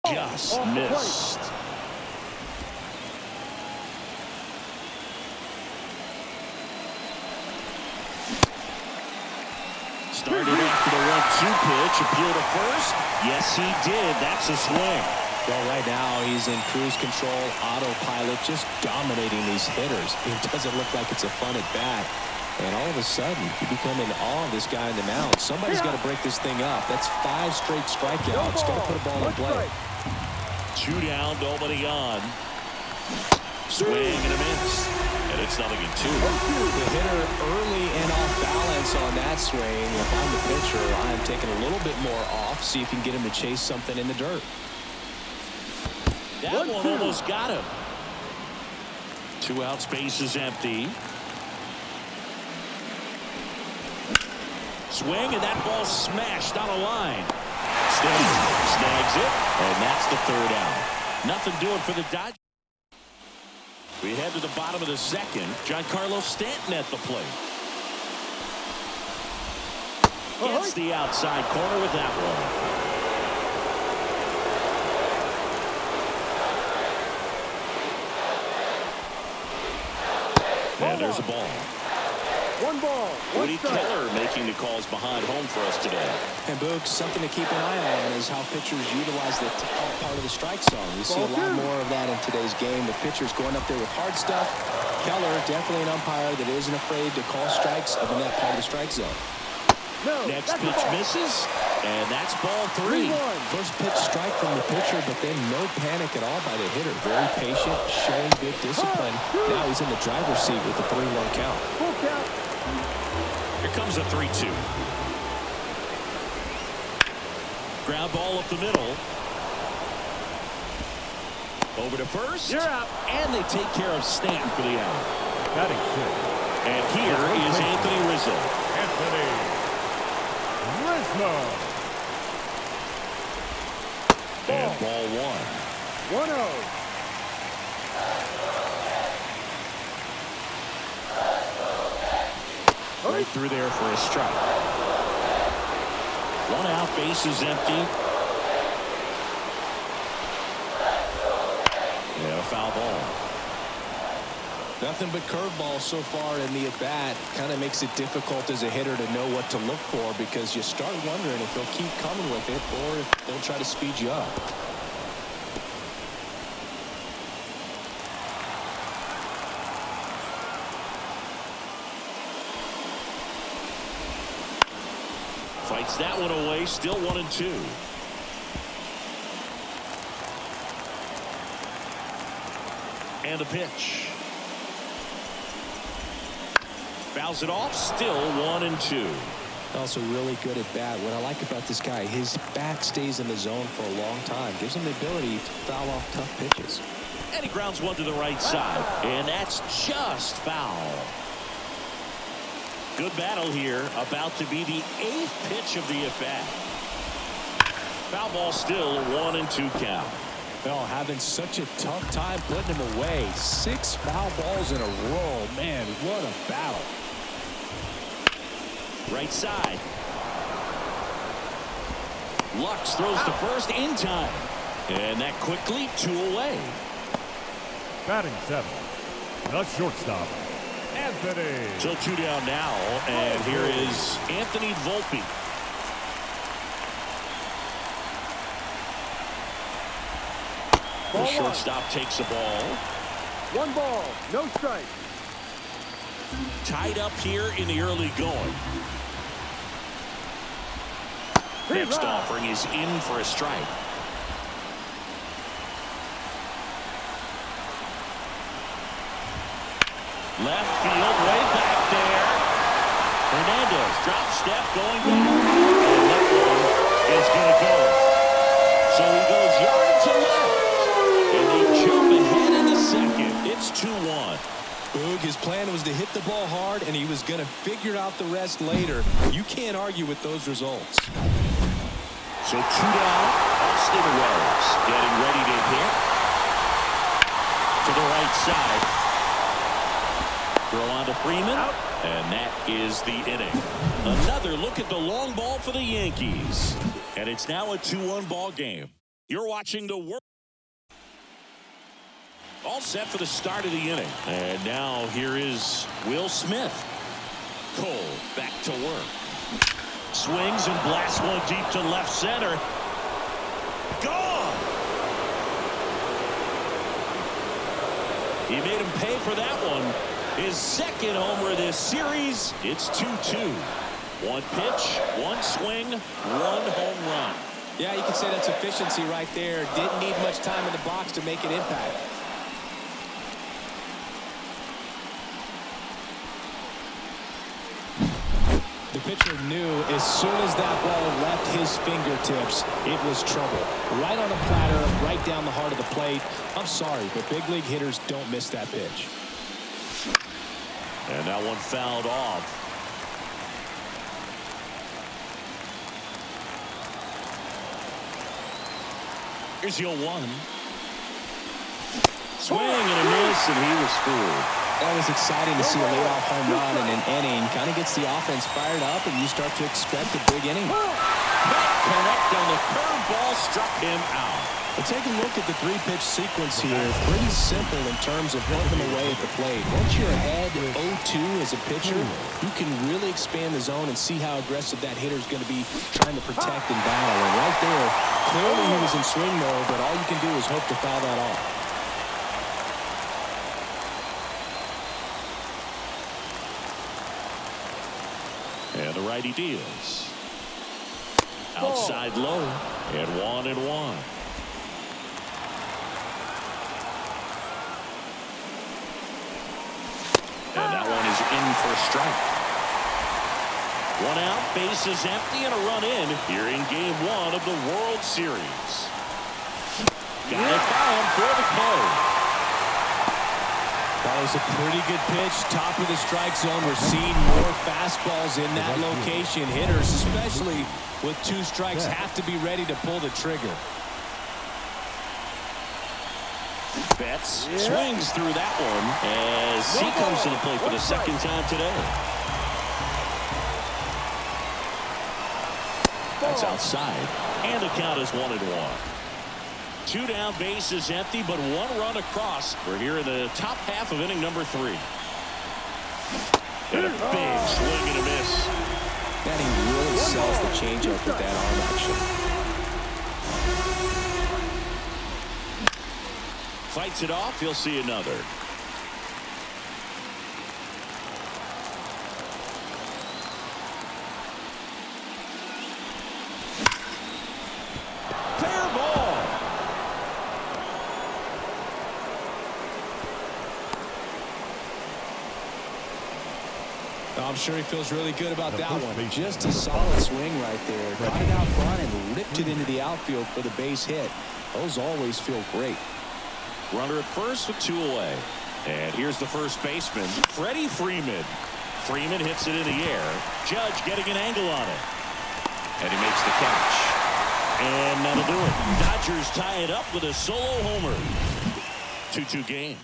Just missed. Started after the 1-2 pitch. Appeal to first. Yes, he did. That's a swing. Well, right now he's in cruise control, autopilot, just dominating these hitters. It doesn't look like it's a fun at bat. And all of a sudden, you become in awe of this guy in the mound. Somebody's got to break this thing up. That's 5 straight strikeouts. Got to put a ball in play. 2 down, nobody on. Swing and a miss. And it's 0-2. The hitter early and off balance on that swing. If I'm the pitcher, I'm taking a little bit more off. See if you can get him to chase something in the dirt. That one almost got him. 2 outs, base is empty. Swing, and that ball smashed on a line. Snags it, and that's the 3rd out. Nothing doing for the Dodgers. We head to the bottom of the 2nd. Giancarlo Stanton at the plate. Gets the outside corner with that one. And there's a ball. 1 ball. Woody Keller making the calls behind home for us today. And Boog, something to keep an eye on is how pitchers utilize the top part of the strike zone. We see a lot more of that in today's game. The pitchers going up there with hard stuff. Keller, definitely an umpire that isn't afraid to call strikes up in that part of the strike zone. Next pitch misses, and that's ball 3. First pitch strike from the pitcher, but then no panic at all by the hitter. Very patient, showing good discipline. Now he's in the driver's seat with the 3-1 count. Full count. Here comes a 3-2. Ground ball up the middle. Over to first. You're out. And they take care of Stanton for the out. Batting 6. And here is Anthony Rizzo. Anthony Rizzo. And ball 1. 1-0. Right through there for a strike. 1 out, base is empty. And a foul ball. Nothing but curveball so far in the at-bat. Kind of makes it difficult as a hitter to know what to look for because you start wondering if they'll keep coming with it or if they'll try to speed you up. Fights that one away, still 1-2. And a pitch. Fouls it off, still 1-2. Also really good at bat. What I like about this guy, his bat stays in the zone for a long time. Gives him the ability to foul off tough pitches. And he grounds one to the right side. And that's just foul. Good battle here. About to be the 8th pitch of the at-bat. Foul ball still 1-2 count. Bell having such a tough time putting him away. 6 foul balls in a row. Man, what a battle. Right side. Lux throws to first in time. And that quickly 2 away. Batting 7. The shortstop, Anthony. So 2 down now. And here is Anthony Volpe. The shortstop takes a ball. 1 ball, no strike. Tied up here in the early going. Next offering is in for a strike. Left field, way back there. Hernandez drop step going back. And that one is going to go. So he goes yard to left. And they jump ahead in the 2nd. It's 2-1. Boog, his plan was to hit the ball hard, and he was going to figure out the rest later. You can't argue with those results. So 2 down, Austin Wells getting ready to hit. To the right side. Throw on to Freeman. And that is the inning. Another look at the long ball for the Yankees. And it's now a 2-1 ball game. You're watching the world. All set for the start of the inning. And now here is Will Smith. Cole back to work. Swings and blasts one deep to left center. Gone! He made him pay for that one. His second homer this series. It's 2-2. One pitch, one swing, one home run. Yeah, you can say that's efficiency right there. Didn't need much time in the box to make an impact. The pitcher knew as soon as that ball left his fingertips, it was trouble. Right on the platter, right down the heart of the plate. I'm sorry, but big league hitters don't miss that pitch. And that one fouled off. Here's your one. Swing and a miss, and he was fooled. That was exciting to see a leadoff home run in an inning. Kind of gets the offense fired up, and you start to expect a big inning. Connect on the curveball, struck him out. But take a look at the three-pitch sequence here. Pretty simple in terms of putting them away at the plate. Once you're ahead 0-2 as a pitcher, you can really expand the zone and see how aggressive that hitter is going to be trying to protect and battle. And right there, clearly he was in swing mode, but all you can do is hope to foul that off. And the righty deals. Outside low, and 1-1. And that one is in for a strike. One out, base is empty, and a run in here in Game 1 of the World Series. Got it down for the Cubs. That was a pretty good pitch. Top of the strike zone. We're seeing more fastballs in that location. Hitters, especially with two strikes, have to be ready to pull the trigger. Betts swings through that one as he comes to the plate for the second time today. That's outside. And the count is 1-1. Two down, base is empty, but one run across. We're here in the top half of inning number 3. And a big swing and a miss. That he really sells the changeup with that arm action. Fights it off, he'll see another. Fair ball. I'm sure he feels really good about that one. Just a solid swing right there. Got it out front and ripped it into the outfield for the base hit. Those always feel great. Runner at first with 2 away. And here's the first baseman, Freddie Freeman. Freeman hits it in the air. Judge getting an angle on it. And he makes the catch. And that'll do it. Dodgers tie it up with a solo homer. 2-2 game.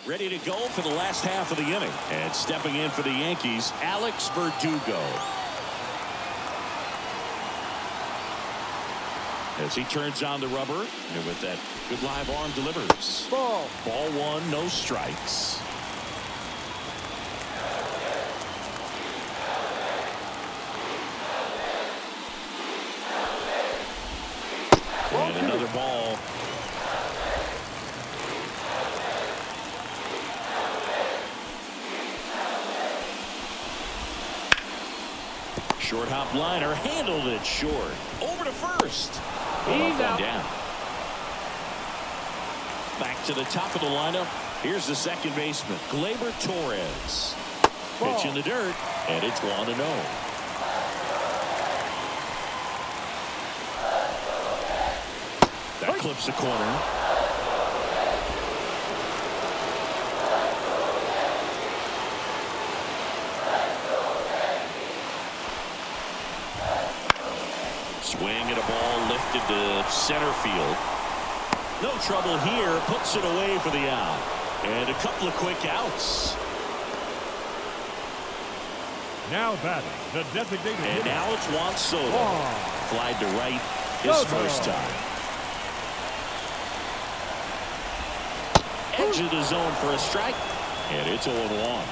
Ready to go for the last half of the inning. And stepping in for the Yankees, Alex Verdugo. As he turns on the rubber, and with that good live arm delivers. Ball 1, no strikes. And another ball. Short hop liner, handled it short. Over to first. He's out. Down. Back to the top of the lineup. Here's the second baseman, Gleyber Torres. Pitch in the dirt, and it's 1-0. That clips the corner. Swing and a ball lifted to center field. No trouble here. Puts it away for the out. And a couple of quick outs. Now batting, the designated And hitter. now it's Juan Soto. Oh. Flied to right his Soto. first time. Edge of the zone for a strike. And it's 0-1.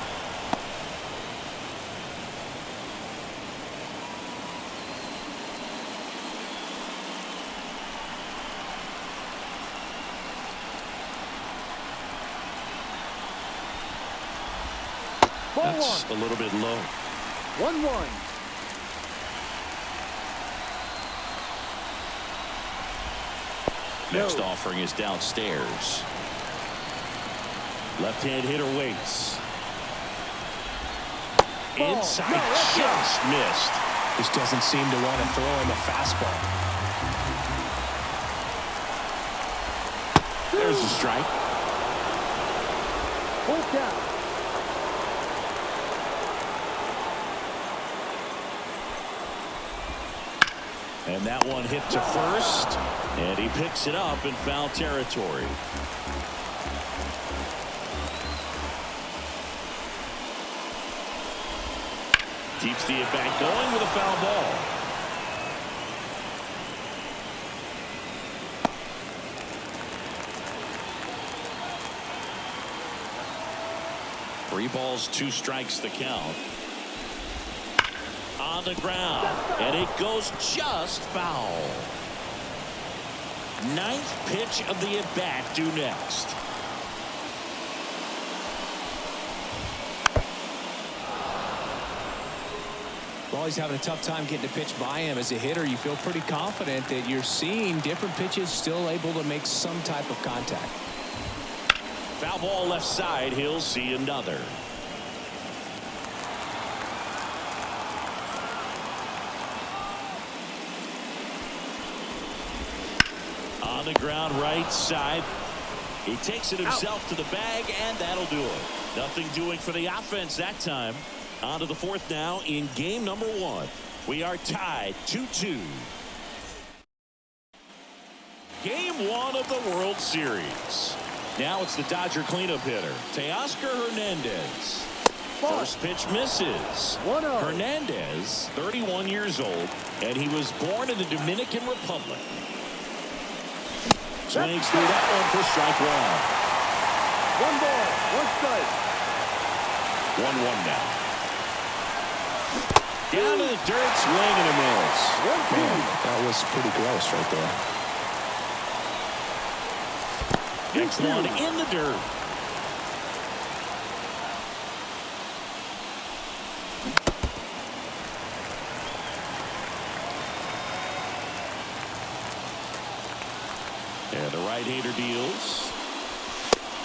That's a little bit low. 1-1. Next offering is downstairs. Left-hand hitter waits. Inside, just missed. Just doesn't seem to want to throw him a fastball. There's a strike. Full count. And that one hit to first. And he picks it up in foul territory. Keeps the at-bat going with a foul ball. Three balls, two strikes the count. On the ground, and it goes just foul. Ninth pitch of the at-bat due next. Well, he's having a tough time getting a pitch by him. As a hitter, you feel pretty confident that you're seeing different pitches still able to make some type of contact. Foul ball left side. He'll see another. On the ground right side. He takes it himself to the bag, and that'll do it. Nothing doing for the offense that time. On to the fourth now in game number 1. We are tied 2-2. Game 1 of the World Series. Now it's the Dodger cleanup hitter, Teoscar Hernandez. First pitch misses. 1-0. Hernandez, 31 years old, and he was born in the Dominican Republic. Swings through that one for strike one. 1 ball, 1 strike. 1-1 now. Down to the dirt, swing and a miss. 1-2. Man, that was pretty gross right there. Next one in the dirt. And the right-hander deals.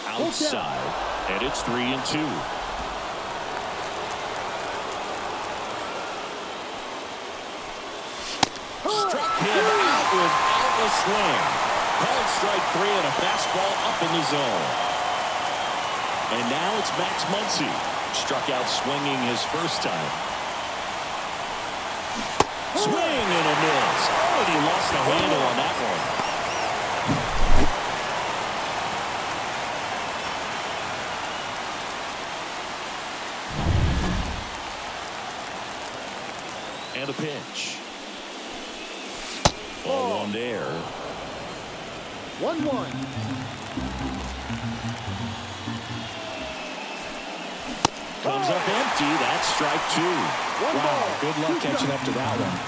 Outside. And it's 3-2. Struck him out without a swing. Called strike 3 and a fastball up in the zone. And now it's Max Muncy. Struck out swinging his first time. Swing and a miss. Oh, and he lost the handle on that one. And a pitch. Ball on there. 1-1. Comes up empty. That's strike 2. Wow, good luck catching up to that one.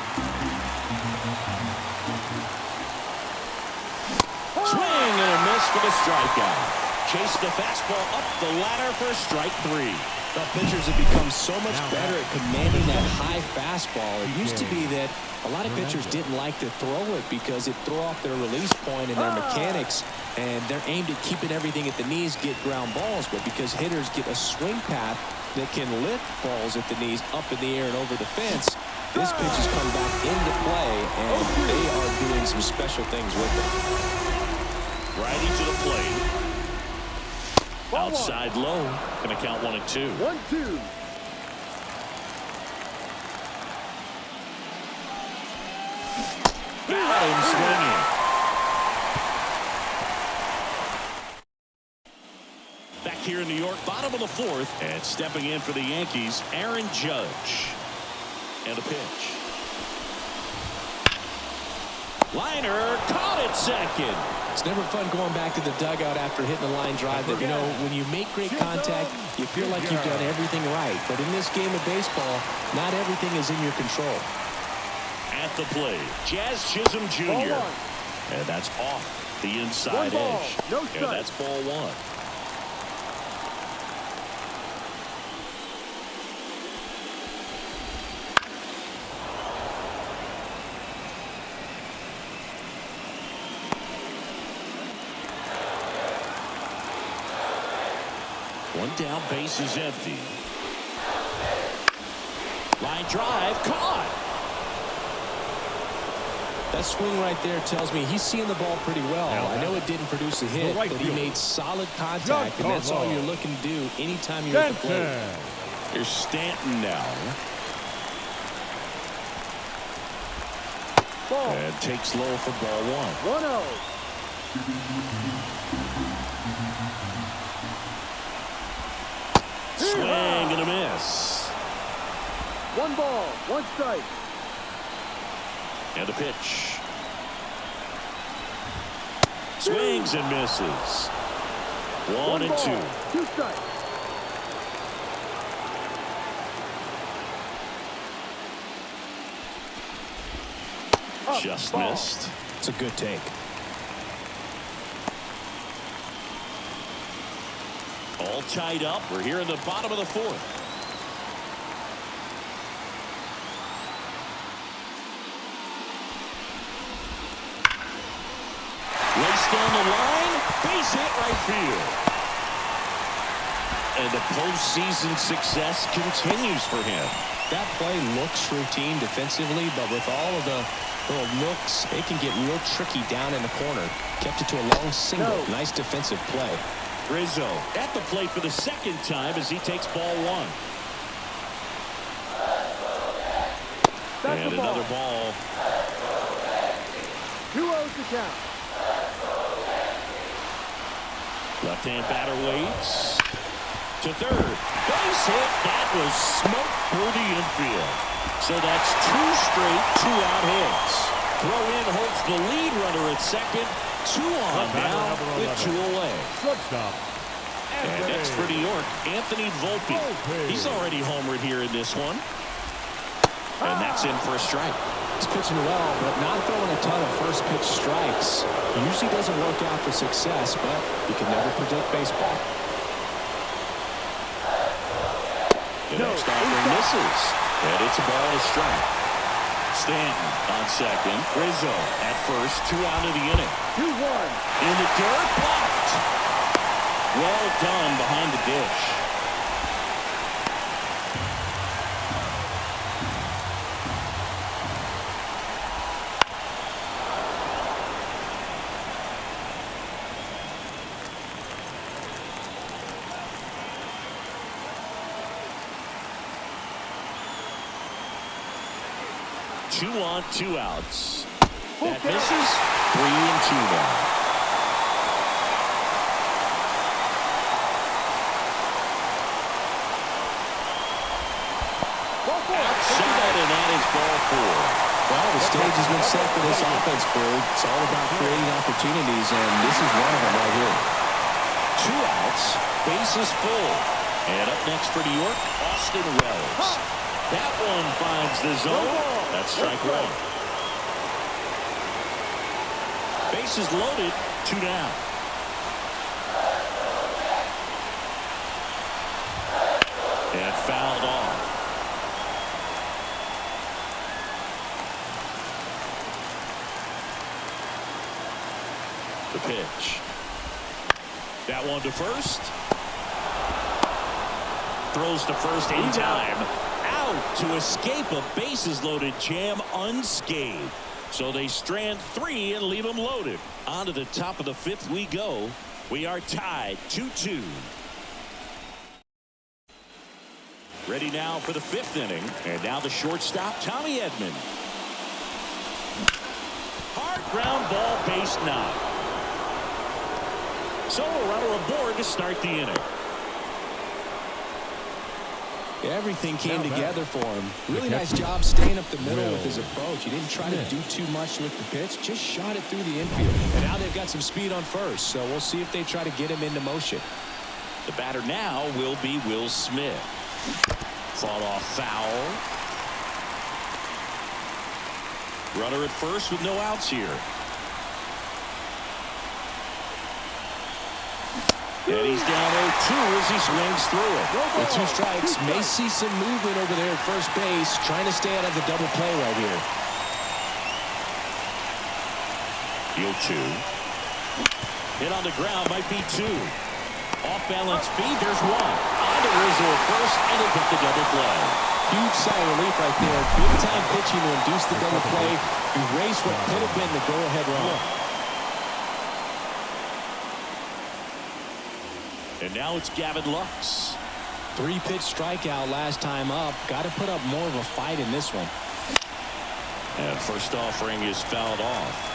Swing and a miss for the strikeout. Chase the fastball up the ladder for strike 3. The pitchers have become so much better at commanding that high fastball. It used to be that a lot of pitchers didn't like to throw it because it threw off their release point and their mechanics, and they're aimed at keeping everything at the knees, get ground balls. But because hitters get a swing path that can lift balls at the knees up in the air and over the fence, this pitch has come back into play, and they are doing some special things with it. Righty to the plate. Outside low. Going to count 1-2. 1-2. Got him swinging. Back here in New York. Bottom of the fourth. And stepping in for the Yankees, Aaron Judge. And a pitch. Liner caught it second. It's never fun going back to the dugout after hitting a line drive that, you know, when you make great contact, you feel like you've done everything right. But in this game of baseball, not everything is in your control. At the plate, Jazz Chisholm Jr. And that's off the inside edge. No and that's ball one. One down, base is empty. Line drive, caught. That swing right there tells me he's seeing the ball pretty well. I know it didn't produce a hit, but he made solid contact, and that's all you're looking to do anytime you're at the plate. Here's Stanton now. And takes low for ball one. 1-0. Swing and a miss. 1 ball, 1 strike. And a pitch. Swings and misses. 1 and 2. 2 strikes. Just missed. It's a good take. All tied up. We're here in the bottom of the fourth. Raced down the line. Base hit right field. And the postseason success continues for him. That play looks routine defensively, but with all of the little nooks, it can get real tricky down in the corner. Kept it to a long single. Nice defensive play. Rizzo at the plate for the second time as he takes ball one. And another ball. 2-0 to count. Left-hand batter waits. To third. Base hit. That was smoke through the infield. So that's 2 straight 2-out hits. Throw in holds the lead runner at second. 2 on now with 2 away. Shortstop. And next for New York, Anthony Volpe. He's already homered here in this one. And that's in for a strike. He's pitching well, but not throwing a ton of first pitch strikes. Usually doesn't work out for success, but you can never predict baseball. The next offering misses. And it's a ball and a strike. Stanton on second. Rizzo at first. 2 out of the inning. 2-1. In the dirt, blocked. Well done behind the dish. Two on, 2 outs. That misses. 3 and 2 now. Outside, and that is ball 4. Well, the stage has been set for this offense, Bird. It's all about creating opportunities, and this is one of them right here. 2 outs, bases full. And up next for New York, Austin Wells. That one finds the zone. That's strike 1. Bases loaded, 2 down. And fouled off. The pitch. That one to first. Throws to first in time. Out to escape a bases loaded jam unscathed. So they strand 3 and leave them loaded. On to the top of the 5th we go. We are tied 2-2. Ready now for the 5th inning. And now the shortstop, Tommy Edman. Hard ground ball, base knock. So a runner aboard to start the inning. Everything came Now together back. for him. Really nice job staying up the middle with his approach. He didn't try to do too much with the pitch, just shot it through the infield. And now they've got some speed on first, so we'll see if they try to get him into motion. The batter now will be Will Smith. Fought off foul. Runner at first with no outs here. And he's down 0-2 as he swings through it. With 2 strikes, may see some movement over there at first base, trying to stay out of the double play right here. The 0-2. Hit on the ground, might be 2. Off-balance feed, there's 1. On to Rizzo at first, and he'll get the double play. Huge sigh of relief right there. Big-time pitching to induce the double play, erase what could have been the go-ahead run. And now it's Gavin Lux. 3-pitch strikeout last time up. Got to put up more of a fight in this one. And first offering is fouled off.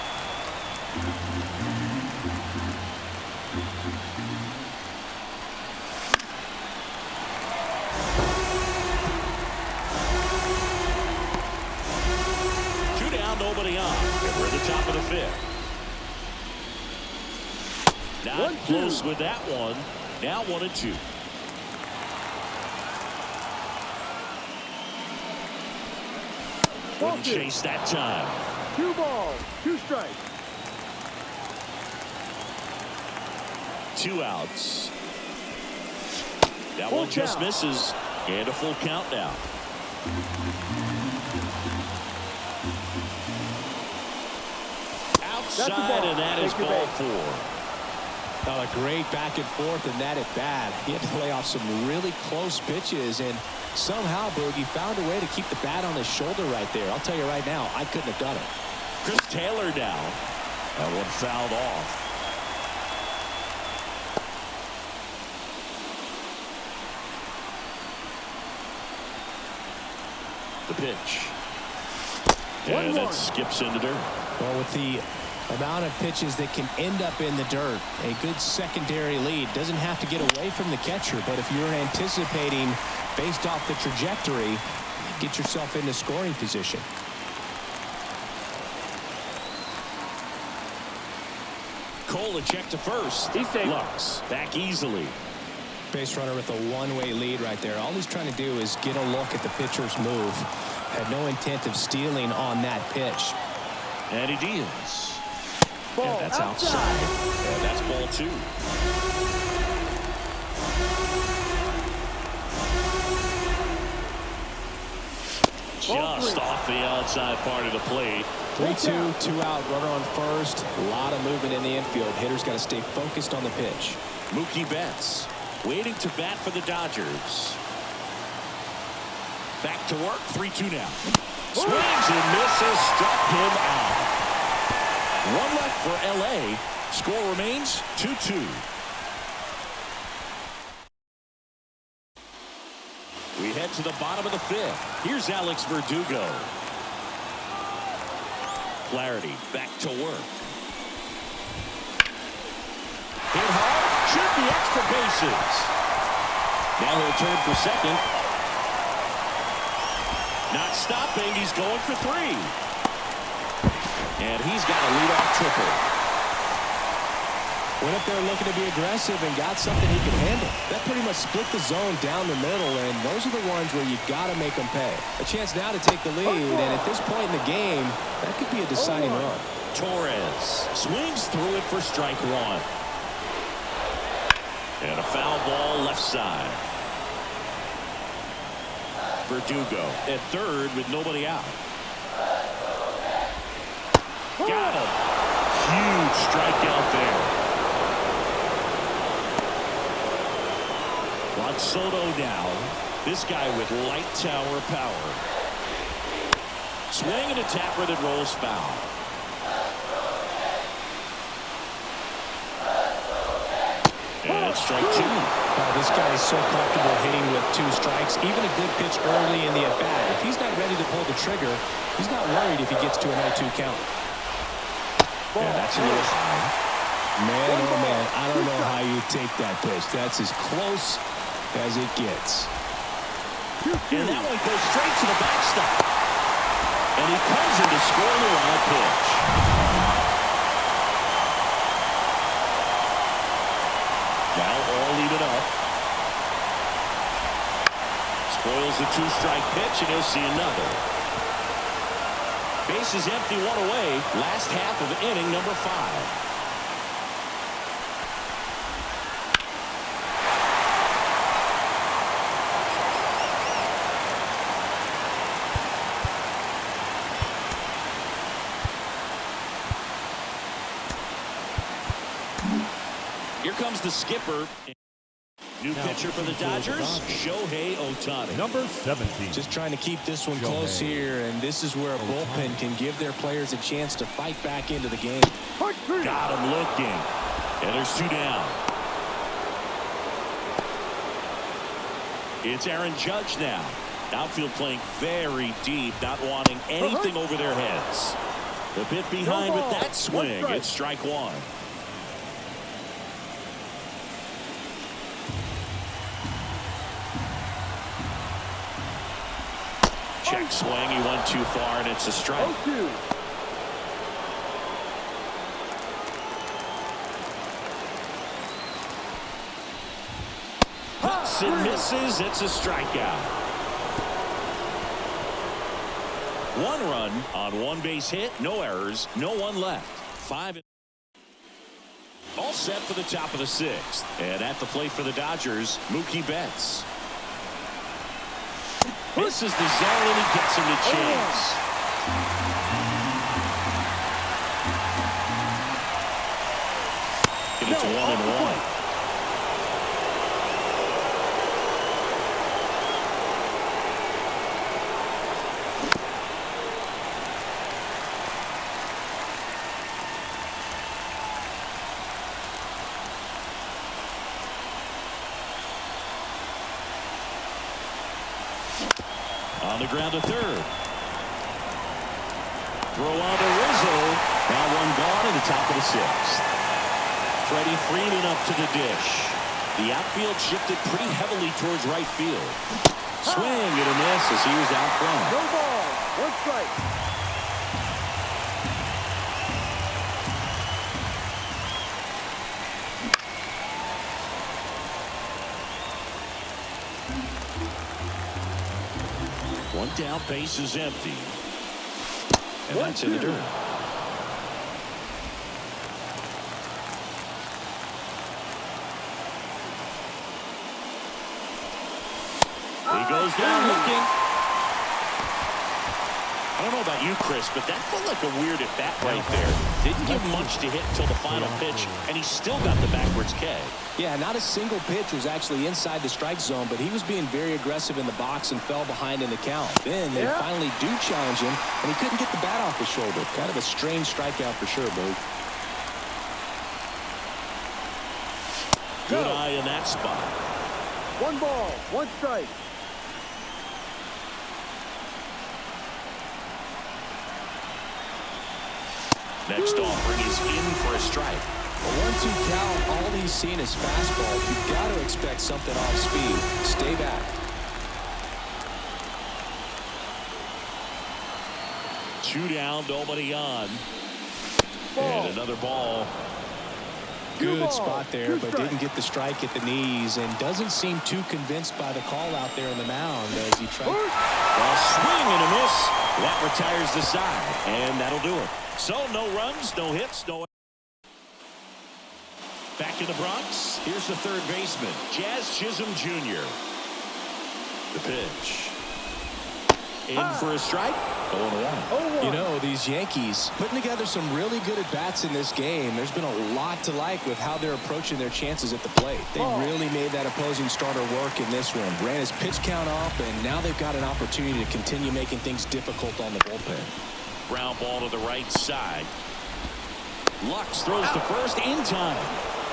Two down, nobody on. And we're at the top of the 5th. Not close with that one. Now 1-2. Wouldn't chase that time. 2 balls, 2 strikes. 2 outs. That one just misses. And a full count now. Outside, and that is ball 4. A great back and forth in that at bat. He had to lay off some really close pitches, and somehow Boogie found a way to keep the bat on his shoulder right there. I'll tell you right now, I couldn't have done it. Chris Taylor now. That one fouled off. The pitch. And that skips into dirt. Well, with the amount of pitches that can end up in the dirt, a good secondary lead. Doesn't have to get away from the catcher, but if you're anticipating based off the trajectory, get yourself into scoring position. Cole a check to first. Lux back easily. Base runner with a one-way lead right there. All he's trying to do is get a look at the pitcher's move. Had no intent of stealing on that pitch. And he deals. Ball yeah, that's outside. Yeah, that's ball 2. Just off the outside part of the plate. 3-2, 2 out, runner on first. A lot of movement in the infield. Hitter's got to stay focused on the pitch. Mookie Betts waiting to bat for the Dodgers. Back to work. 3-2 now. Swings and misses. Struck him out. 1 left for L.A. Score remains 2-2. We head to the bottom of the 5th. Here's Alex Verdugo. Flaherty back to work. Hit hard. Should be extra bases. Now he'll turn for second. Not stopping. He's going for 3. And he's got a leadoff triple. Went up there looking to be aggressive and got something he could handle. That pretty much split the zone down the middle, and those are the ones where you got to make them pay. A chance now to take the lead, and at this point in the game, that could be a deciding run. Torres swings through it for strike 1. And a foul ball left side. Verdugo at third with nobody out. Got him. Huge strikeout there. Juan Soto now. This guy with light tower power. Swing and a tapper that rolls foul. And strike 2. This guy is so comfortable hitting with 2 strikes. Even a good pitch early in the at-bat. If he's not ready to pull the trigger, he's not worried if he gets to an 0-2 count. Yeah, that's a little high. Man, oh man, I don't know how you take that pitch. That's as close as it gets. And that one goes straight to the backstop. And he comes in to score the wild pitch. Now all leave it up. Spoils the two-strike pitch, and he'll see another. Base is empty, one away. Last half of inning number 5. Here comes the skipper. New pitcher for the Dodgers, Shohei Ohtani. Number 17. Just trying to keep this one close here, and this is where a bullpen can give their players a chance to fight back into the game. Got him looking. And there's 2 down. It's Aaron Judge now. Outfield playing very deep, not wanting anything over their heads. A bit behind with that swing. It's strike 1. Check swing. He went too far, and it's a strike. Hits and misses. It's a strikeout. 1 run on 1 base hit. No errors. No one left. 5. All set for the top of the 6th. And at the plate for the Dodgers, Mookie Betts. Misses the zone, and he gets him to chase. And it's 1-1. On the ground to third. Throw on to Rizzo. Now 1 gone in the top of the 6th. Freddie Freeman up to the dish. The outfield shifted pretty heavily towards right field. Swing and a miss as he was out front. No ball. 1 strike. One down, base is empty. And that's in the dirt. He goes down looking. I don't know about you, Chris, but that felt like a weird at bat right there. Didn't give much to hit until the final pitch, and he still got the backwards K. Yeah, not a single pitch was actually inside the strike zone, but he was being very aggressive in the box and fell behind in the count. Then they finally do challenge him, and he couldn't get the bat off his shoulder. Kind of a strange strikeout for sure, Bo. Good eye in that spot. 1 ball, 1 strike. Next offering is in for a strike. A 1-2 count, all he's seen is fastball. You've got to expect something off speed. Stay back. Two down, nobody on. And another ball. Good spot there, but didn't get the strike at the knees and doesn't seem too convinced by the call out there on the mound as he tried. A swing and a miss. That retires the side, and that'll do it. So no runs, no hits, no. Back in the Bronx, here's the third baseman, Jazz Chisholm Jr. The pitch. In for a strike. 0-1. You know, these Yankees putting together some really good at-bats in this game. There's been a lot to like with how they're approaching their chances at the plate. They really made that opposing starter work in this one. Ran his pitch count off, and now they've got an opportunity to continue making things difficult on the bullpen. Ground ball to the right side. Lux throws to first in time.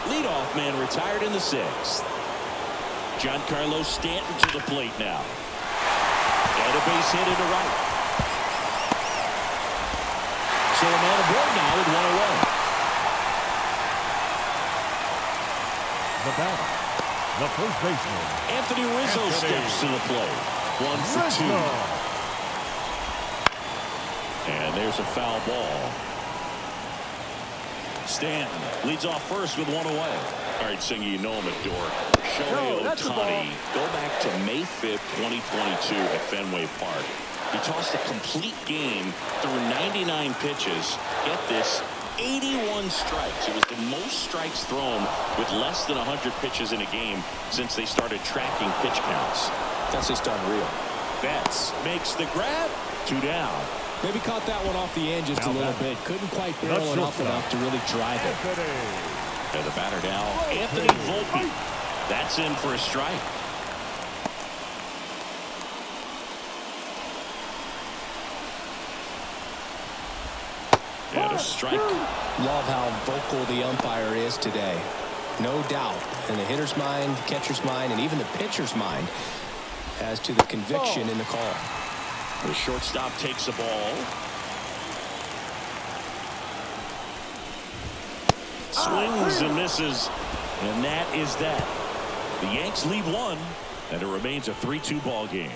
Leadoff man retired in the 6th. Giancarlo Stanton to the plate now. And a base hit into right. So a man aboard now with 1 away. The batter, the first baseman, Anthony Rizzo steps to the plate. 1 for 2. And there's a foul ball. Stanton leads off first with 1 away. All right, Singer, you know him at Dork. Shohei Ohtani. Go back to May 5th, 2022 at Fenway Park. He tossed a complete game through 99 pitches. Get this, 81 strikes. It was the most strikes thrown with less than 100 pitches in a game since they started tracking pitch counts. That's just unreal. Betts makes the grab. 2 down. Maybe caught that one off the end just a little bit. Couldn't quite barrel it up enough to really drive it. And the batter now, Anthony Volpe. That's in for a strike. And a strike. Love how vocal the umpire is today. No doubt in the hitter's mind, the catcher's mind, and even the pitcher's mind as to the conviction in the call. The shortstop takes the ball. Swings and misses. And that is that. The Yanks lead 1, and it remains a 3-2 ball game.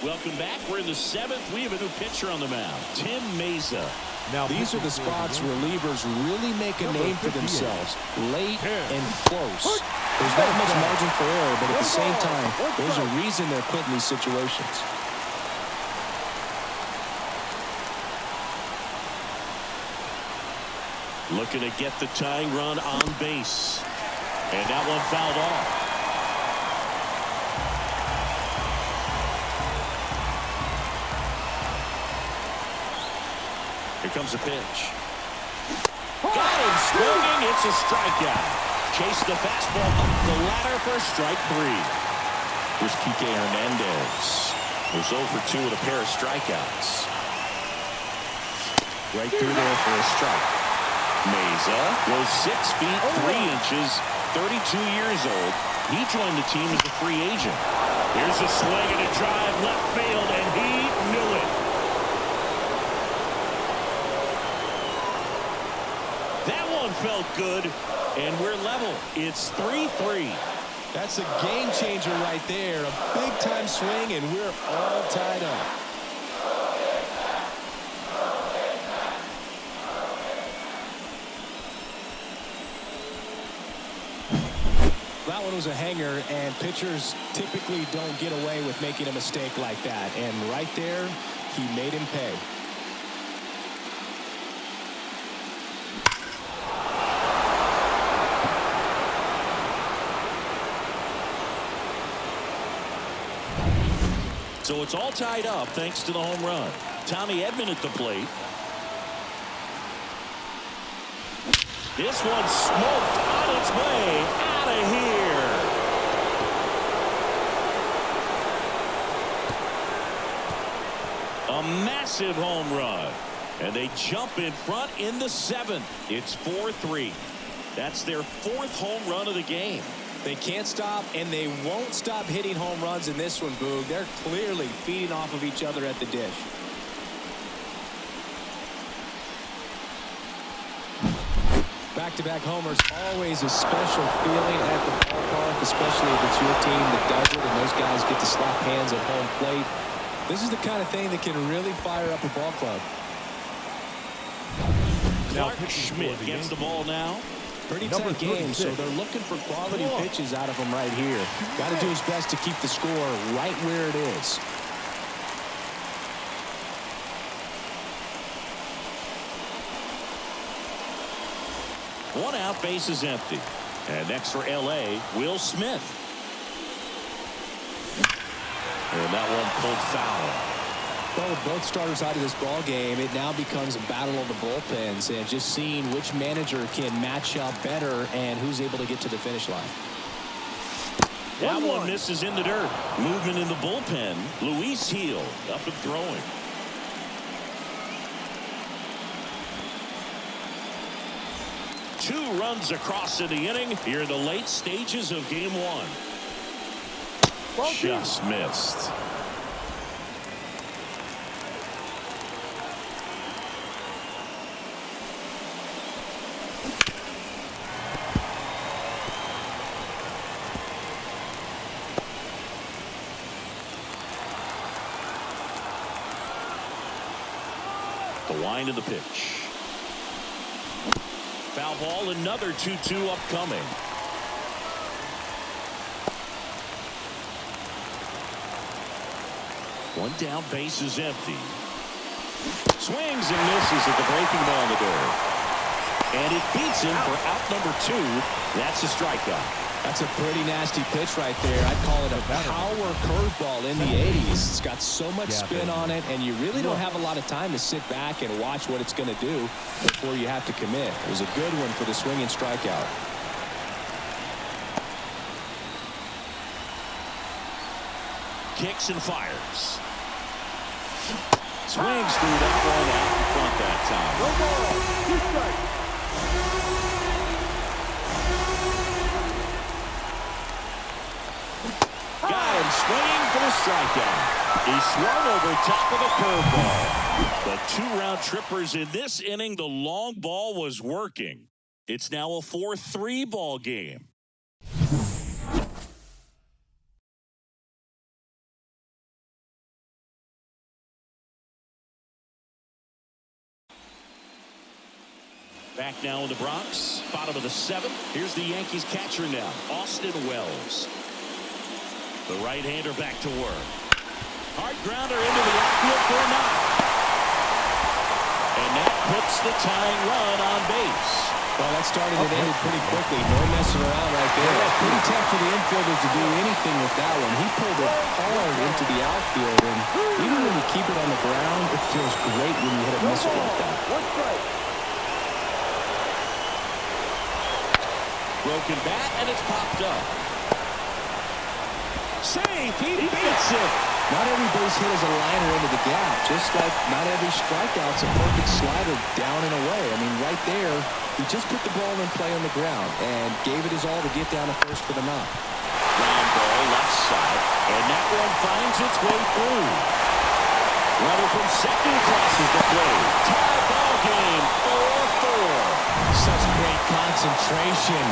Welcome back. We're in the 7th. We have a new pitcher on the mound, Tim Mesa. Now these are the spots relievers really make a name for themselves. Late and close. There's not much margin for error, but at the same time, there's a reason they're put in these situations. Looking to get the tying run on base. And that one fouled off. Here comes a pitch. Got him swinging. It's a strikeout. Chase the fastball up the ladder for strike 3. Here's Kike Hernandez. Who's 0 for 2 with a pair of strikeouts. Right through there for a strike. Mesa goes 6 feet 3 inches, 32 years old. He joined the team as a free agent. Here's a swing and a drive left field, and he knew it. That one felt good, and we're level. It's 3-3. That's a game changer right there. A big-time swing, and we're all tied up. That one was a hanger, and pitchers typically don't get away with making a mistake like that. And right there, he made him pay. So it's all tied up thanks to the home run. Tommy Edman at the plate. This one smoked on its way out of here. A massive home run. And they jump in front in the 7th. It's 4-3. That's their 4th home run of the game. They can't stop, and they won't stop hitting home runs in this one, Boog. They're clearly feeding off of each other at the dish. Back-to-back homers, always a special feeling at the ballpark, especially if it's your team that does it and those guys get to slap hands at home plate. This is the kind of thing that can really fire up a ball club. Clark Schmidt gets the ball now. Pretty tight game, so they're looking for quality pitches out of him right here. Got to do his best to keep the score right where it is. One out, base is empty. And next for L.A., Will Smith. And that one pulled foul. Well, with both starters out of this ball game, it now becomes a battle of the bullpens and just seeing which manager can match up better and who's able to get to the finish line. That one misses in the dirt. Movement in the bullpen. Luis Heel up and throwing. Two runs across in the inning here in the late stages of game 1. Just missed. The wind of the pitch. Foul ball, another 2-2 upcoming. One down, base is empty. Swings and misses at the breaking ball in the dirt. And it beats him for out number 2. That's a strikeout. That's a pretty nasty pitch right there. I'd call it a power curveball in the 80s. It's got so much spin on it, and you really don't have a lot of time to sit back and watch what it's going to do before you have to commit. It was a good one for the swinging strikeout. Kicks and fires. Swings through that one out in front that time. No ball. 2 strikes. Got him swinging for the strikeout. He swung over top of the curveball. The 2 round trippers in this inning. The long ball was working. It's now a 4-3 ball game. Back now in the Bronx, bottom of the 7th. Here's the Yankees catcher now, Austin Wells. The right-hander back to work. Hard grounder into the outfield for a knock. And that puts the tying run on base. Well, that started and ended pretty quickly. No messing around right there. Pretty tough for the infielder to do anything with that one. He pulled it hard into the outfield, and even when you keep it on the ground, it feels great when you hit a missile like that. 1 strike. Broken bat, and it's popped up. Safe, he beats it. Not every base hit is a liner into the gap, just like not every strikeout's a perfect slider down and away. I mean, right there, he just put the ball in play on the ground and gave it his all to get down to first for the knock. Ground ball left side, and that one finds its way through. Runner from second crosses the plate. Tie ball game, 4-4. Such great concentration.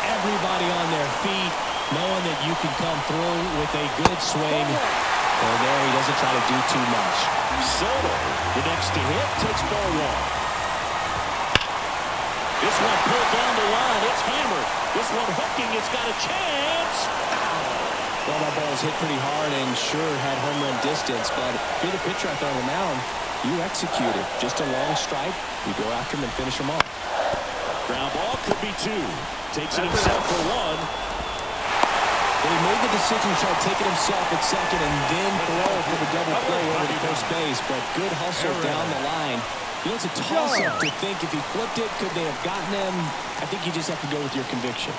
Everybody on their feet, knowing that you can come through with a good swing. And there, he doesn't try to do too much. Soto, the next to hit, takes ball 1. This one pulled down the line. It's hammered. This one hooking. It's got a chance. Well, that ball was hit pretty hard and sure had home run distance, but if you're the pitcher out there on the mound, you execute it. Just a long strike. You go after him and finish him off. Ground ball could be 2. Takes it himself for 1. But he made the decision to try to take it himself at second and then throw for the double play over to first base. But good hustle down the line. You know, it's a toss-up to think if he flipped it, could they have gotten him? I think you just have to go with your conviction.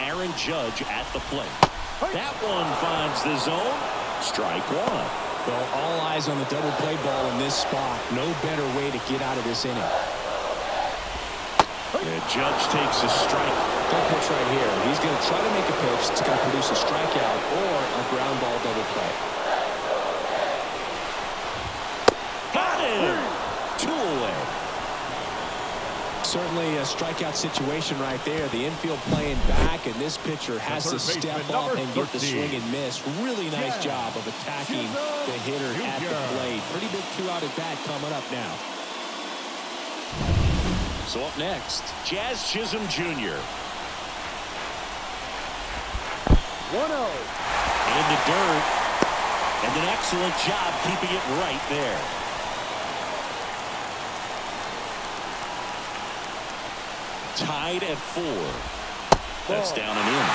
Aaron Judge at the plate. That one finds the zone. Strike 1. Well, all eyes on the double play ball in this spot. No better way to get out of this inning. The Judge takes a strike. That pitch right here. He's going to try to make a pitch that's going to produce a strikeout or a ground ball double play. Got him! 2 away. Certainly a strikeout situation right there. The infield playing back, and this pitcher has to step up and get the swing and miss. Really nice job of attacking the hitter at the plate. Pretty big 2-out at bat coming up now. So up next, Jazz Chisholm Jr. 1-0. In the dirt. And an excellent job keeping it right there. Tied at 4. That's down and in.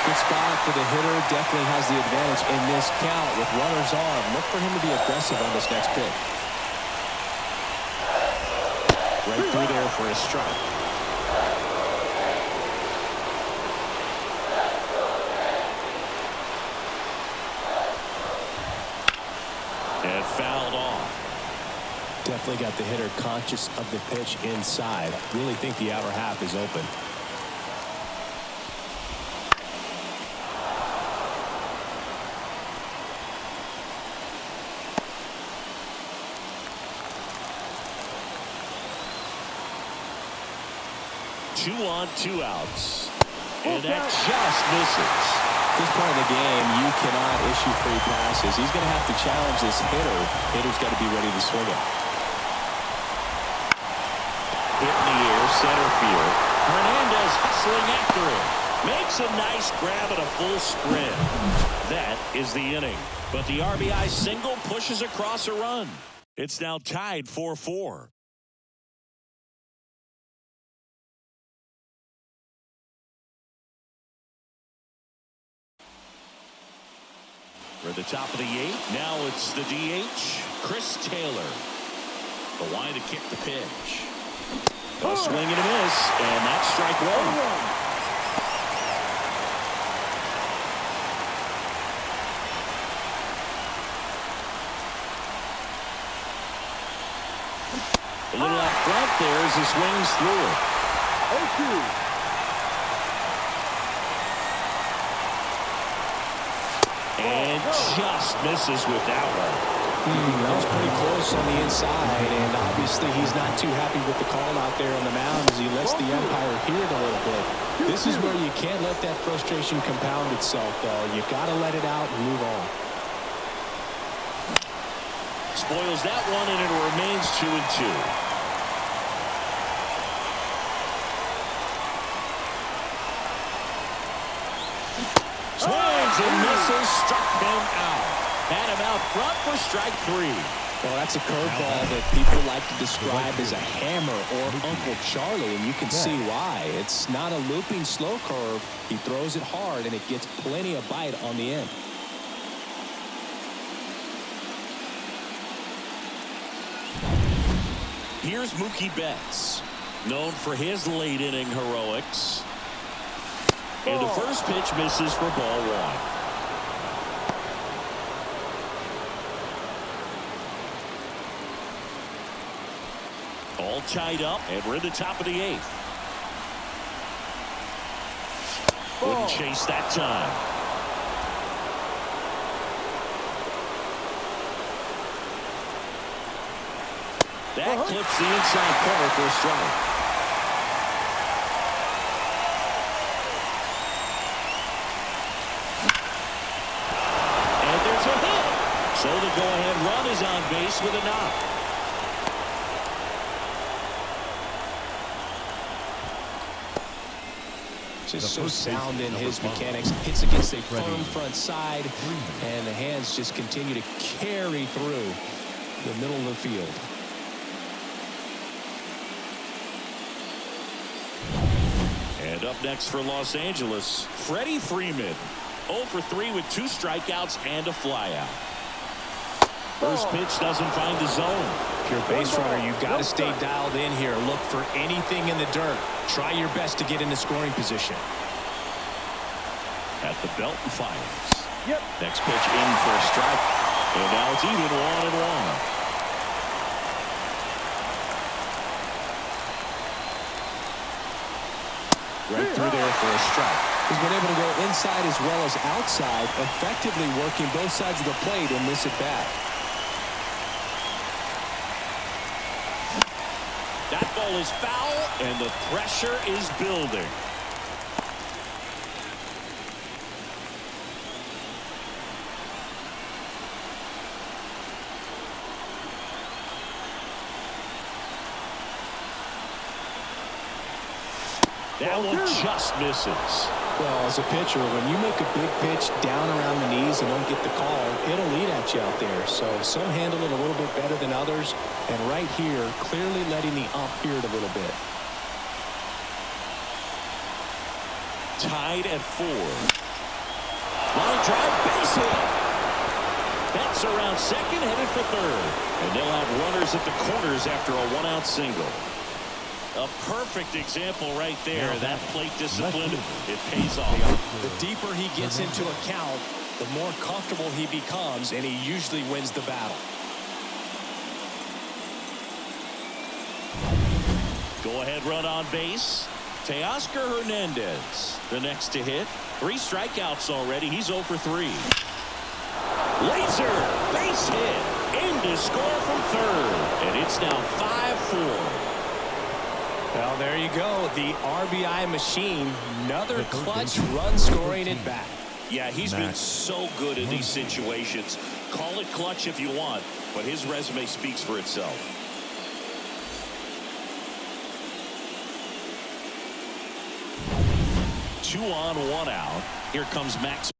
Good spot for the hitter. Definitely has the advantage in this count with runners on. Look for him to be aggressive on this next pitch. Right through there for a strike. And fouled off. Definitely got the hitter conscious of the pitch inside. Really think the outer half is open. Two on, 2 outs. And that just misses. At this point in the game, you cannot issue free passes. He's going to have to challenge this hitter. Hitter's got to be ready to swing it. Hit in the air, center field. Hernandez hustling after it. Makes a nice grab at a full sprint. That is the inning. But the RBI single pushes across a run. It's now tied 4-4. For the top of the eighth, now it's the DH, Chris Taylor. The line to kick the pitch. A swing and a miss, and that's strike one. A little out front there as he swings through it. 0-2. And just misses with that one. That was pretty close on the inside, and obviously he's not too happy with the call out there on the mound as he lets the umpire hear it a little bit. This is where you can't let that frustration compound itself, though. You got to let it out and move on. Spoils that one, and it remains 2-2. Swings and misses, struck him out. Had him out front for strike three. Well, that's a curveball that people like to describe as a hammer or Uncle Charlie, and you can see why. It's not a looping slow curve. He throws it hard, and it gets plenty of bite on the end. Here's Mookie Betts, known for his late inning heroics. And the first pitch misses for ball one. All tied up, and we're in the top of the eighth. Wouldn't chase that time. That clips the inside corner for a strike. So the go-ahead run is on base with a knock. Just so sound in his mechanics. Hits against a firm front side, and the hands just continue to carry through the middle of the field. And up next for Los Angeles, Freddie Freeman. 0 for 3 with 2 strikeouts and a flyout. First pitch doesn't find the zone. If you're a base runner, you've got to stay dialed in here. Look for anything in the dirt. Try your best to get into scoring position. At the belt and fires. Next pitch in for a strike. And now it's even 1-1. Right through there for a strike. He's been able to go inside as well as outside, effectively working both sides of the plate in this at-bat. That ball is foul, and the pressure is building. That one just misses. Well, as a pitcher, when you make a big pitch down around the knees and don't get the call, it'll eat at you out there. So some handle it a little bit better than others. And right here, clearly letting the ump hear it a little bit. Tied at 4. Line drive, base hit. That's around second, headed for third. And they'll have runners at the corners after a 1-out single. A perfect example right there. That plate discipline, it pays off. The deeper he gets into a count, the more comfortable he becomes, and he usually wins the battle. Go-ahead run on base. Teoscar Hernandez, the next to hit. 3 strikeouts already. He's 0 for 3. Laser, base hit, in to score from third. And it's now 5-4. Well, there you go. The RBI machine. Another clutch run scoring at bat. Yeah, he's been so good in these situations. Call it clutch if you want, but his resume speaks for itself. Two on, one out. Here comes Max.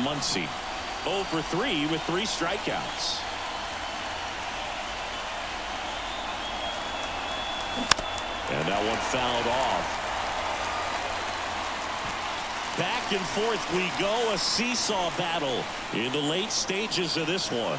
Muncy 0 for 3 with 3 strikeouts. And that one fouled off. Back and forth we go, a seesaw battle in the late stages of this one.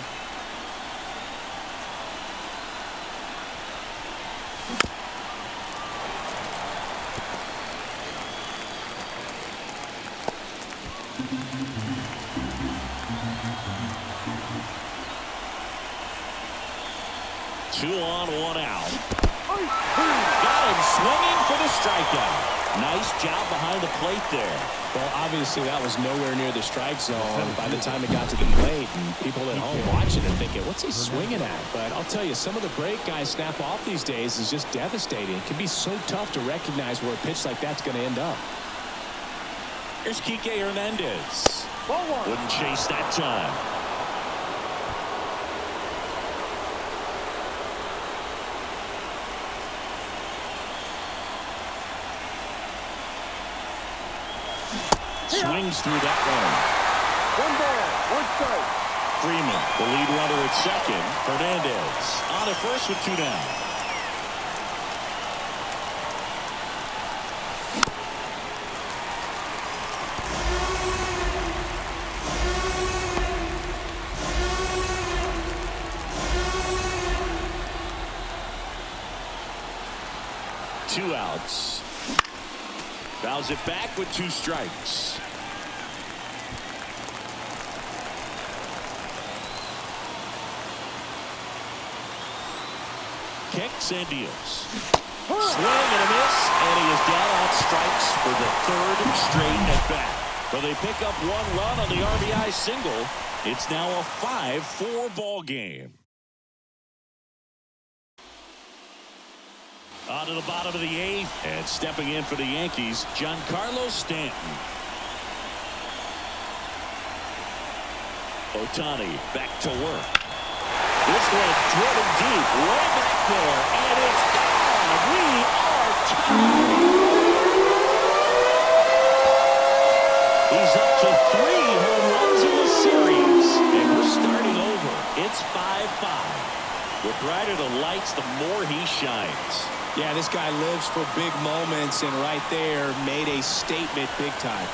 Two on, one out. Got him swinging for the strikeout. Nice job behind the plate there. Well, obviously that was nowhere near the strike zone by the time it got to the plate, and people at home watching and thinking, what's he swinging at? But I'll tell you, some of the break guys snap off these days is just devastating. It can be so tough to recognize where a pitch like that's going to end up. Here's Kike Hernandez. Wouldn't chase that time. Swings through that one. 1 ball, 1 strike. Freeman, the lead runner at second. Hernandez on at first with 2 down. Two outs. Fouls it back with 2 strikes. Kicks and deals. Swing and a miss, and he is down on strikes for the 3rd straight at bat. But they pick up 1 run on the RBI single. It's now a 5-4 ball game. On to the bottom of the 8th, and stepping in for the Yankees, Giancarlo Stanton. Ohtani back to work. This one driven deep, way back there, and it's gone. We are tied. He's up to 3 home runs in the series, and we're starting over. It's 5-5. The brighter the lights, the more he shines. Yeah, this guy lives for big moments, and right there made a statement big time.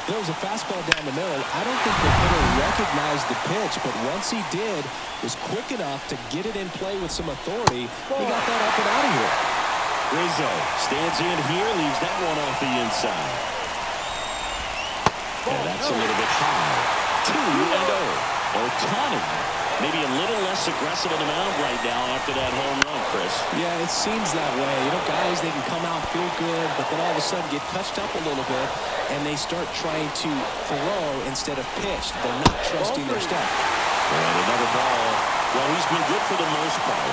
There was a fastball down the middle. I don't think the hitter recognized the pitch, but once he did, was quick enough to get it in play with some authority. He got that up and out of here. Rizzo stands in here, leaves that one off the inside. And that's a little bit high. 2-0. Ohtani maybe a little less aggressive on the mound right now after that home run, Chris. Yeah, it seems that way. You know, guys, they can come out, feel good, but then all of a sudden get touched up a little bit, and they start trying to throw instead of pitch. They're not trusting their stuff. And another ball. Well, he's been good for the most part.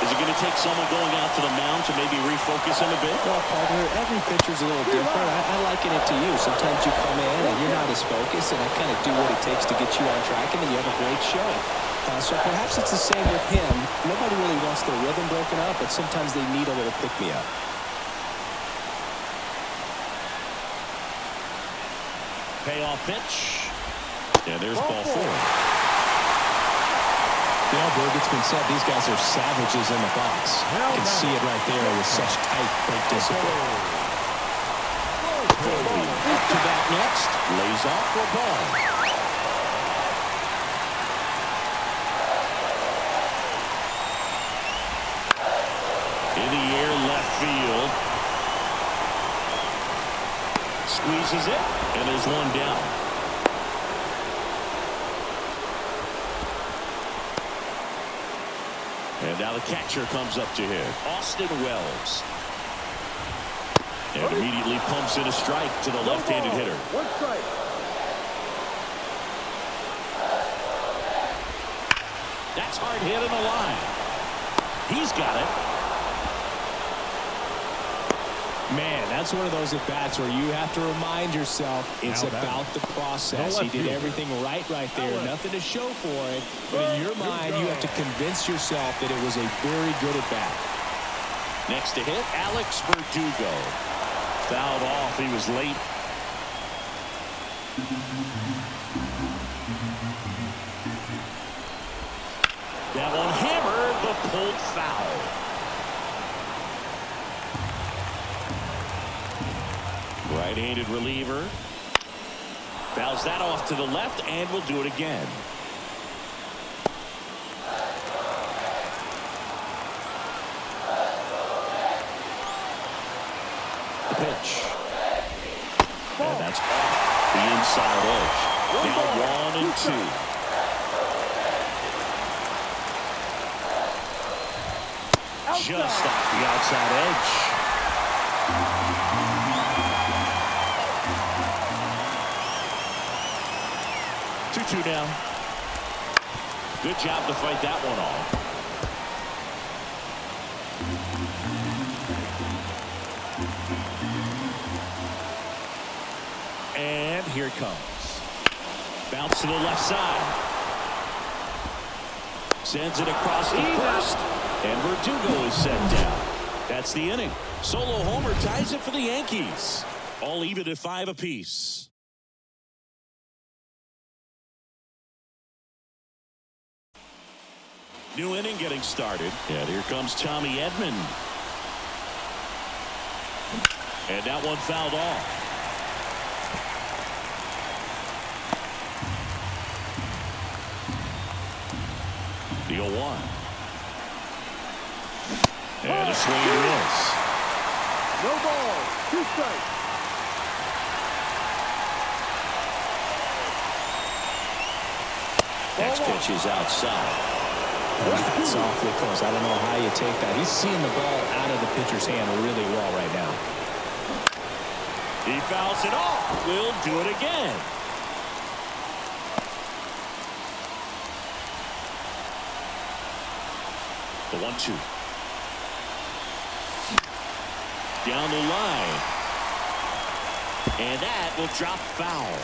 Is it going to take someone going out to the mound to maybe refocus him a bit? Well, partner, every pitcher's a little different. I liken it to you. Sometimes you come in and you're not as focused, and I kind of do what it takes to get you on track, and then you have a great show. So perhaps it's the same with him. Nobody really wants their rhythm broken up, but sometimes they need a little pick-me-up. Payoff pitch. And there's ball 4. You know, Berg, it's been said these guys are savages in the box. You can see it right there with such tight plate discipline. Foley up to bat next. Lays off for a ball. In the air, left field. Squeezes it, and there's one down. And now the catcher comes up to hit. Austin Wells. And immediately pumps in a strike to the left-handed hitter. 1 strike. That's hard hit in the line. He's got it. Man, that's one of those at-bats where you have to remind yourself it's about the process. He did everything right there. Nothing to show for it. But in your mind, you have to convince yourself that it was a very good at-bat. Next to hit, Alex Verdugo. Fouled off. He was late. That one hammered the pulled foul. Right-handed reliever. Fouls that off to the left and will do it again. The pitch. And that's off the inside edge. Now 1 and 2. Just off the outside edge. Two now. Good job to fight that one off. And here it comes. Bounce to the left side. Sends it across the first. And Verdugo is set down. That's the inning. Solo homer ties it for the Yankees. All even at 5 apiece. New inning getting started. And here comes Tommy Edman. And that one fouled off. The 0-1. And a swing and miss. No ball. 2 strikes. Next pitch is outside. That's awfully close. I don't know how you take that. He's seeing the ball out of the pitcher's hand really well right now. He fouls it off. We'll do it again. The 1-2. Down the line. And that will drop foul.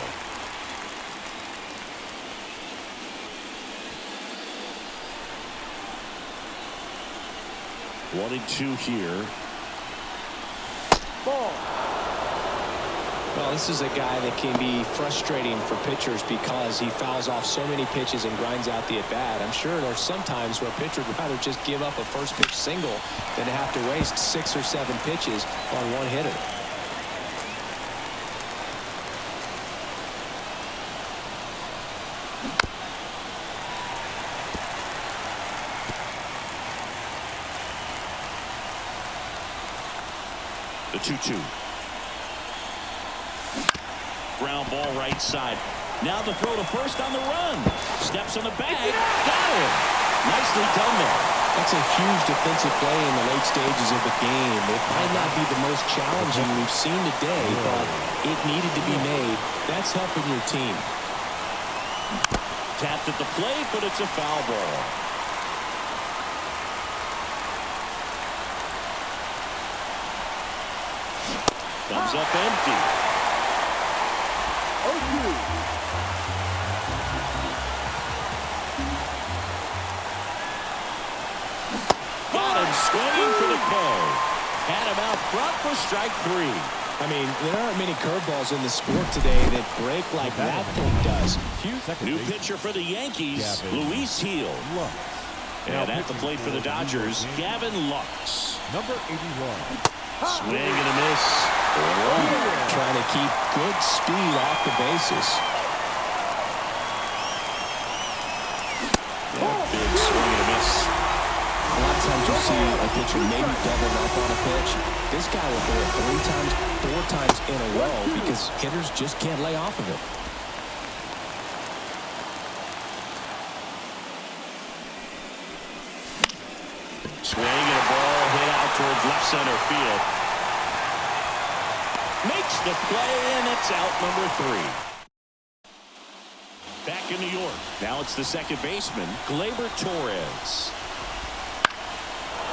1 and 2 here. Ball. Well, this is a guy that can be frustrating for pitchers because he fouls off so many pitches and grinds out the at-bat. I'm sure there's some times where a pitcher would rather just give up a first pitch single than to have to waste 6 or 7 pitches on one hitter. The 2-2. Ground ball right side. Now the throw to first on the run. Steps on the bag. Got him. Nicely done there. That's a huge defensive play in the late stages of the game. It might not be the most challenging we've seen today, but it needed to be made. That's helping your team. Tapped at the plate, but it's a foul ball. Comes up empty. 0-2. Got him swinging for the K. Had him out front for strike 3. I mean, there aren't many curveballs in the sport today that break like that thing does. New pitcher for the Yankees, Luis Heel. And at the plate for the Dodgers, Gavin Lux. Number 81. Swing and a miss. Trying to keep good speed off the bases. Yeah, big swing and a miss. A lot of times you see a pitcher maybe double up on a pitch. This guy will throw it 3 times, 4 times in a row because hitters just can't lay off of it. Swing and a ball hit out towards left center field. Makes the play, and it's out number 3. Back in New York. Now it's the second baseman, Gleyber Torres.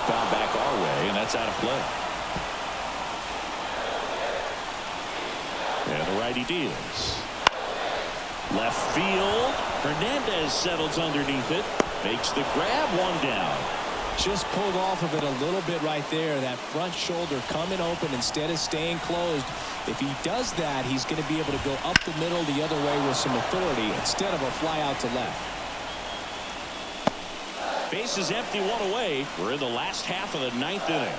Foul back our way, and that's out of play. And the righty deals. Left field. Hernandez settles underneath it. Makes the grab, 1 down. Just pulled off of it a little bit right there. That front shoulder coming open instead of staying closed. If he does that, he's going to be able to go up the middle the other way with some authority instead of a fly out to left. Base is empty, 1 away. We're in the last half of the 9th inning.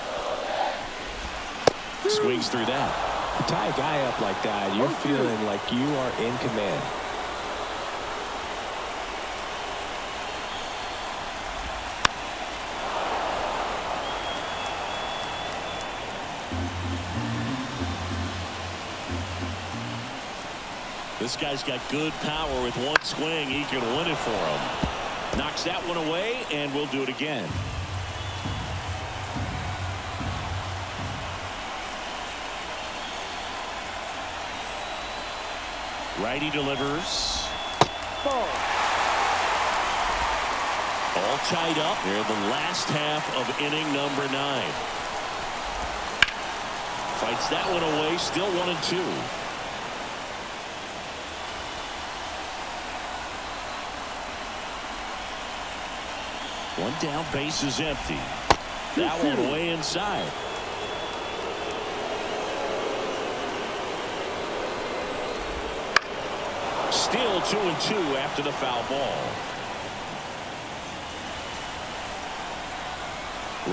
Swings through that. You tie a guy up like that, you're feeling like you are in command. This guy's got good power. With 1 swing, he can win it for him. Knocks that one away, and we'll do it again. Righty delivers. Ball. All tied up here in the last half of inning number 9. Fights that one away. Still 1-2. One down, base is empty. That one way inside. Still 2-2 after the foul ball.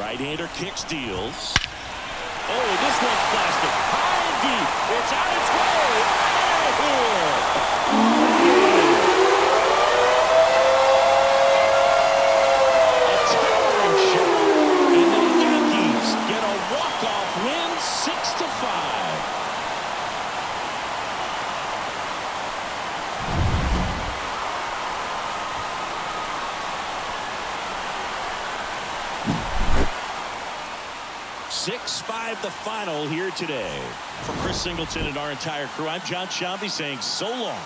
Right-hander kicks, deals. Oh, this one's plastic. High and deep. It's on its way. Out of here. A towering shot. And the Yankees get a walk-off win, 6-5. The final here today. For Chris Singleton and our entire crew, I'm John Shambi saying so long.